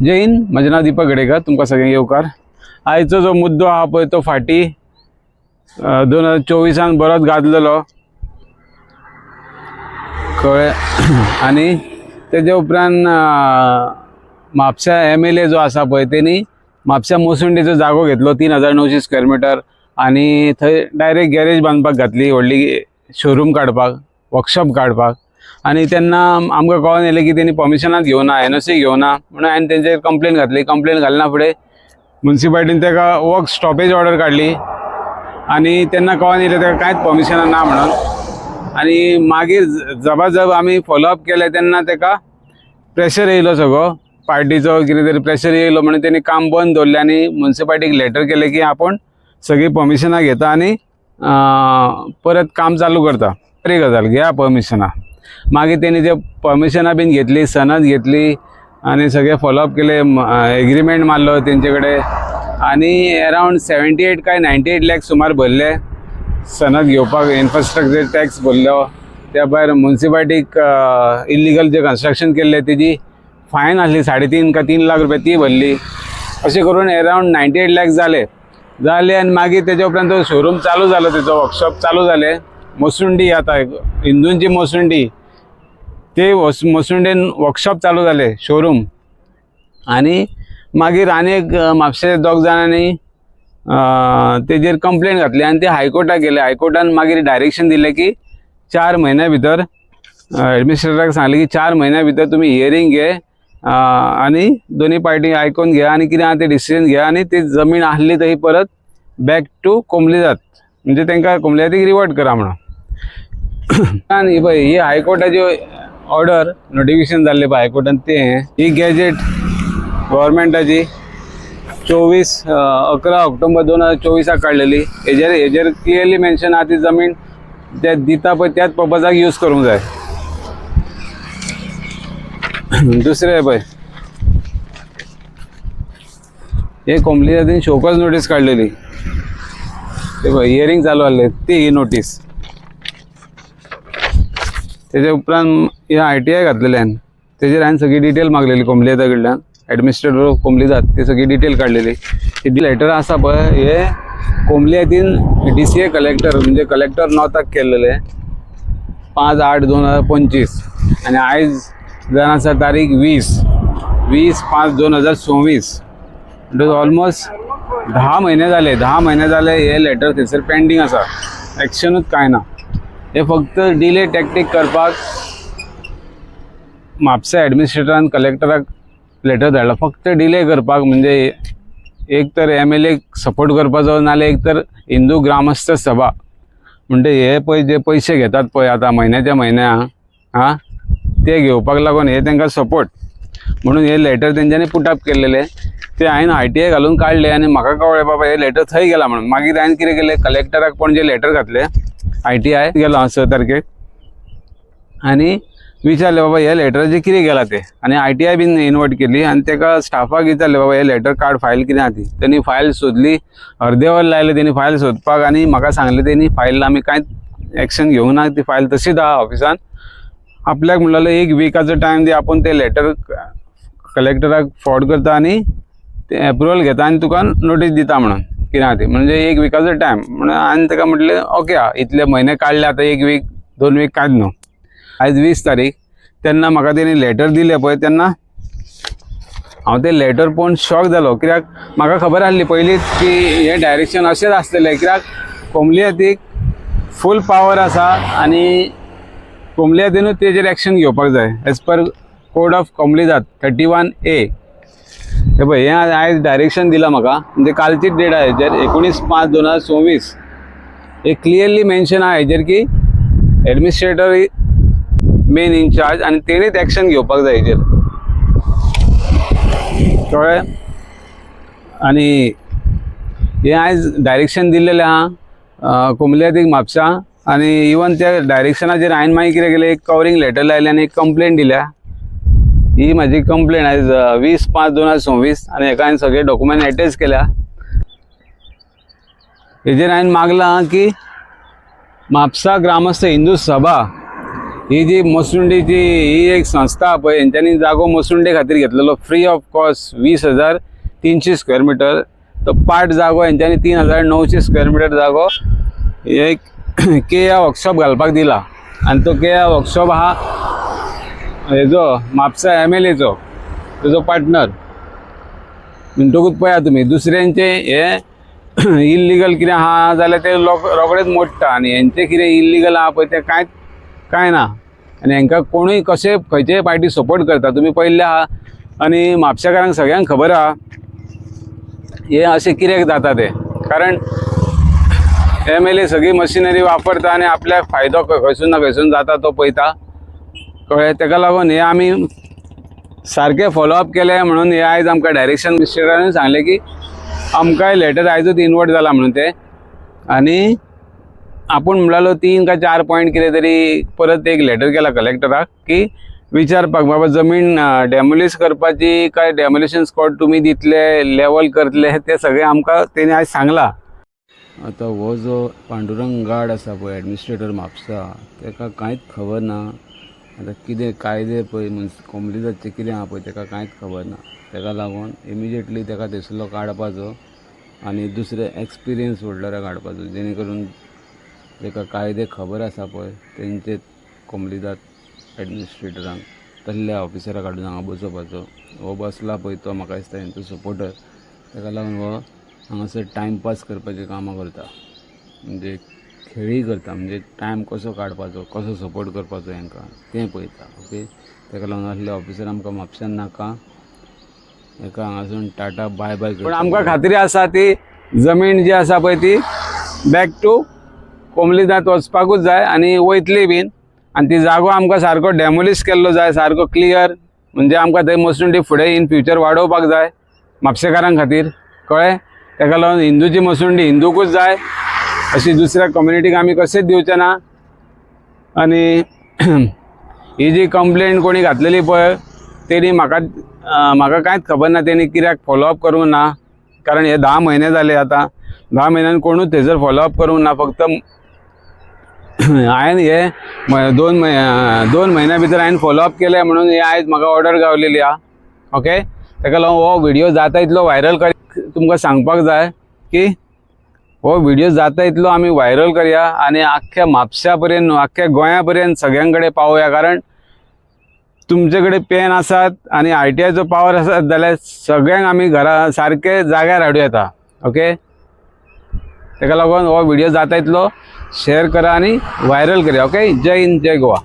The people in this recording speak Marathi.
जय हिंद, माझे नाव दीपक गडेकर. तुमका सगळ्यांक येवकार. आयचो जो मुद्दो हा पळय तो फाटी 2024 बरोच गाजलेलो कळ्ळें. आनी तेजे उपरांत म्हापसा MLA जो आसा पळय तेणी म्हापसा मोसुंडेचो जागो घेतलो 3900 स्क्वेअर मिटर आनी थंय डायरेक्ट गॅरेज बांदपाक घातली, व्हडली शोरूम काडपाक, वर्कशॉप काडपाक. आनी तेन्ना आमकां कळोन येलें की तेणी परमिशनाच घेवना, NOC घेवना म्हणून हांवें तेंचेर कंप्लेन घातली. कंप्लेन घालना फुडें म्युन्सिपाल्टीन तेका वर्क स्टॉपेज ऑर्डर काडली आनी तेन्ना कळोन येलें तेका कांयच परमिशनां ना म्हणून. आनी मागीर जबाजब आमी फॉलोअप केलें तेन्ना तेका प्रेशर येयलो, सगळो पार्टीचो कितें तरी प्रेशर येयलो म्हणून तेणी काम बंद दवरलें आनी म्युन्सिपाल्टीक लेटर केलें की आपण सगळी परमिशनां घेता आनी परत काम चालू करता. बरी गजाल, घेया परमिशनां. मागीर तेणी ते परमिशनां बीन घेतली, सनद घेतली आनी सगळे फॉलोअप केले, एग्रीमेंट मारलो तेंचे कडेन आनी अरावंड 78 काय 98 लाख सुमार भरले सनद घेवपाक. इन्फ्रास्ट्रक्चर टॅक्स भरलो. त्या भायर म्युन्सिपाल्टीक इल्लिगल जे कन्स्ट्रक्शन केल्लें तेजी फायन आसली 3.5 का 3 लाख रुपया, ती भरली. अशें करून अरावंड 98 लाख जाले आनी मागीर तेजे उपरांत तो शोरूम चालू जालो, तेजो वर्कशॉप चालू जालें. मोसुंडी आता हिंदूंची मोसुंडी, ते मोसुंडेन वर्कशॉप चालू जाले, शोरूम. आनी मागीर आनीक म्हापशे 2 जाणांनी तेजेर कंप्लेन घातली आनी ते हायकोर्टाक गेले. हायकोर्टान मागीर डायरेक्शन दिलें की 4 म्हयन्या भितर एडमिनिस्ट्रेटराक सांगलें की 4 म्हयन्या भितर तुमी हियरींग घे आनी दोनी पार्टी आयकून घ्या आनी कितें आहा तें डिसिजन घ्या आनी ती जमीन आहली थंय परत बॅक टू कोंबलीजात, म्हणजे तांकां कोंबलीजातीक रिवर्ट करा म्हणून. आनी पळय ही हायकोर्टाची ऑर्डर नोटिफिकेशन जाल्ले पळय हायकोर्टान, ते ही गॅजेट गव्हर्मेंटाची 11 ऑक्टोबर 2024 काडलेली. हेजेर क्लियरली मेन्शन आहा ती जमीन ते दिता पळय त्याच पर्पजाक यूज करूंक जाय. दुसरें पळय हे कोंबलीजातीन शोकॉज नोटीस काडलेली, ते पळय हियरींग चालू आसले ती ही नोटीस. तेजे उपरांत ह्या ITI घातलेल्यान तेजेर हांवें सगळी डिटेल मागलेली कोंबलीजाता कडल्यान. एडमिनिस्ट्रेटर ऑफ कोंबलीजात ती सगळी डिटेल काडलेली. ही लेटर आसा पळय हे कोंबलीजातीन DCA कलेक्टर म्हणजे कलेक्टर नॉर्थाक केल्लेले 5/8/2025 आनी आयज जावन आसा तारीख 20/5/2026. म्हणजे ऑलमोस्ट 10 म्हयने जाले. 10 म्हयने जाले हे लेटर थंयसर पेंडींग आसा, एक्शनूच कांय ना. हे फक्त डिले टॅक्टीक करपाक म्हापसा एडमिनिस्ट्रेटरान कलेक्टराक लेटर धाडला, फक्त डिले करपाक. म्हणजे एक तर MLA सपोर्ट करपाचो नाल्यार एक तर हिंदू ग्रामस्थ सभा म्हणजे हे पळय जे पयशे घेतात पळय आतां म्हयन्याच्या म्हयन्या ते घेवपाक लागून हे तांकां सपोर्ट म्हणून हे लेटर तेंच्यांनी पुटअप केल्लेले. ते हांवें ITI घालून काडले आनी म्हाका कळ्ळें बाबा हे लेटर थंय गेला म्हणून. मागीर हांवें कितें केलें, कलेक्टराक पणजे लेटर घातलें, ITI गेलो 6 तारखेक आनी विचारलें बाबा हे लेटराचेर कितें गेलां तें. आनी ITI बीन इन्वायट केली आनी तेका स्टाफाक विचारलें बाबा हे लेटर कार्ड फायल कितें आहा ती. तेणी फायल सोदली, अर्दे वर लायले तेणी फायल सोदपाक आनी म्हाका सांगलें तेणी फायल आमी कांयच एक्शन घेवंक ना, ती फायल तशीच आहा ऑफिसान. आपल्याक म्हणलें 1 विकाचो टायम दी, आपूण ते लेटर कलेक्टराक फॉर्वर्ड करता आनी ते एप्रुवल घेता आनी तुका नोटीस दिता म्हणून कितें आहा ती. म्हणजे 1 विकाचो टायम म्हणून हांवें ताका म्हटलें ओके आहा, इतले म्हयने काडले आतां 1 वीक 2 वीक कांयच न्हू. आयज 20 तारीख तेन्ना म्हाका तेणी लेटर दिलें पळय तेन्ना हांव तें लेटर पळोवन शॉक जालो. कित्याक म्हाका खबर आसली पयलींच की हे डायरेक्शन अशेंच आसतलें. कित्याक कोंबलीजातीक फूल पावर आसा आनी कोंबलीजातीनूच तेजेर एक्शन घेवपाक जाय एज पर कोड ऑफ कोंबलीजात 31A. हे पळय हें आयज डायरेक्शन दिलां म्हाका, म्हणजे कालचीच डेट आहा हेजेर 19/5/2026. हे क्लियरली मेन्शन आहा हेजेर की एडमिनिस्ट्रेटर मेन इनचार्ज आनी तेणीच एक्शन घेवपाक जाय हेजेर, कळ्ळें. आनी हें आयज डायरेक्शन दिल्लेलें आहा कोंबलीजातीक म्हापसा. आनी इवन त्या डायरेक्शनाचेर हांवें मागीर कितें केलें, एक कवरींग लेटर लायलें आनी एक कंप्लेन दिल्या. ही म्हाजी कंप्लेन आयज 20/5/2026 आनी हेका हांवें सगळे डॉक्युमेंट एटेच केल्या. हेजेर हांवें मागलां की म्हापसा ग्रामस्थ हिंदू सभा ही जी मसुंडीची ही एक संस्था पळय हेंच्यांनी जागो मसुंडे खातीर घेतलेलो free of cost 20,300 square metre. तो पार्ट जागो हेंच्यांनी 3,900 स्क्वेअर मिटर जागो एक केया वर्कशॉप घालपाक दिला. आणि तो केया वर्कशॉप हा हेजो म्हापसा MLAचो तेजो पार्टनर. म्हणटकूच पळया तुमी दुसऱ्यांचे हे इल्लिगल कितें आहा जाल्यार ते रोखडेच मोडटा आनी हेंचे कितें इल्लिगल आहा पळय ते कांय ना. आनी हांकां कोणूय कशे खंयचेय पार्टी सपोर्ट करता तुमी पळयल्ले आहा. आनी म्हापशेकारांक सगळ्यांक खबर आहा हे अशें कित्याक जाता ते. कारण MLA सगळी मशिनरी वापरता आनी आपल्याक फायदो खंयसून ना खंयसून जाता तो पळयता कळ्ळें. तेका लागून हे आमी सारके फॉलोअप केले म्हणून हे आयज आमकां डायरेक्शन मिनिस्टरान सांगले की आमकांय लेटर आयजूच इनवर्ट जाला म्हणून ते. आनी आपूण म्हणलेलो 3 का 4 पॉयंट कितें तरी परत एक लेटर केला कलेक्टराक की विचारपाक बाबा जमीन डेमोलिश करपाची काय डेमोलिशन स्पॉट तुमी दितले लेवल करतले ते सगळे आमकां तेणी आयज सांगला. आतां हो जो पांडुरंग गार्ड आसा पळय एडमिनिस्ट्रेटर म्हापसा तेका कांयच खबर ना. आतां कितें कायदे पळय कोमलिदाचे कितें आहा पळय तेका कांयच खबर ना. तेका लागून इमिजिएटली तेका थंयसरलो काडपाचो आनी दुसरे एक्सपिरियन्स होल्डराक काडपाचो जेणे करून तेका कायदे खबर आसा पळय तेंचे कोमलिदाद एडमिनिस्ट्रेटरांक तसल्या ऑफिसराक हाडून हांगा बसोवपाचो. हो बसला पळय तो म्हाका दिसता हेंचो सपोर्टर. तेका लागून हो हांगासर टायमपास करपाचें कामां करता म्हणजे खेळी करता म्हणजे टायम कसो काडपाचो कसो सपोर्ट करपाचो हांकां तें पळयता. ओके तेका लागून असले ऑफिसर आमकां म्हापशान नाका. हेका हांगासून टाटा बाय बाय. पूण आमकां खात्री आसा ती जमीन जी आसा पळय ती बॅक टू कोमलिदाद वचपाकूच जाय आनी वयतली बीन. आनी ती जागो आमकां सारको डेमोलिश केल्लो जाय सारको क्लियर म्हणजे आमकां थंय मसुंडी फुडें इन फ्युचर वाडोवपाक जाय म्हापशेकारां खातीर कळ्ळें. तेका लागून हिंदूची मसुंडी हिंदूकूच जाय अशी दुसऱ्या कम्युनिटीक आमी कशेंच दिवचे ना. आनी ही जी कंप्लेंट कोणी घातलेली पळय तेणी म्हाका कांयच खबर ना तेणी कित्याक फॉलोअप करूंक ना. कारण हे 10 म्हयने जाले आतां 10 म्हयन्यान कोणूच थंयसर फॉलोअप करूंक ना. फक्त हांवें हे 2 म्हयन्या भितर हांवें फॉलोअप केले म्हणून हे आयज म्हाका ऑर्डर गावलेली आहा. ओके तेका लागून हो व्हिडिओ जाता इतलो व्हायरल तुमकां सांगपाक जाय की हो व्हिडिओ जाता इतलो आमी व्हायरल करया आनी आख्ख्या म्हापशा पर्यंत आख्ख्या गोंया पर्यंत सगळ्यां कडेन पावोया. कारण तुमचे कडेन पेन आसात आनी RTIचो पावर आसात जाल्यार सगळ्यांक आमी घरा सारके जाग्यार हाडूं येता. ओके तेका लागून हो व्हिडिओ जाता इतलो शेअर करा आनी व्हायरल करया. ओके जय हिंद जय गोवा.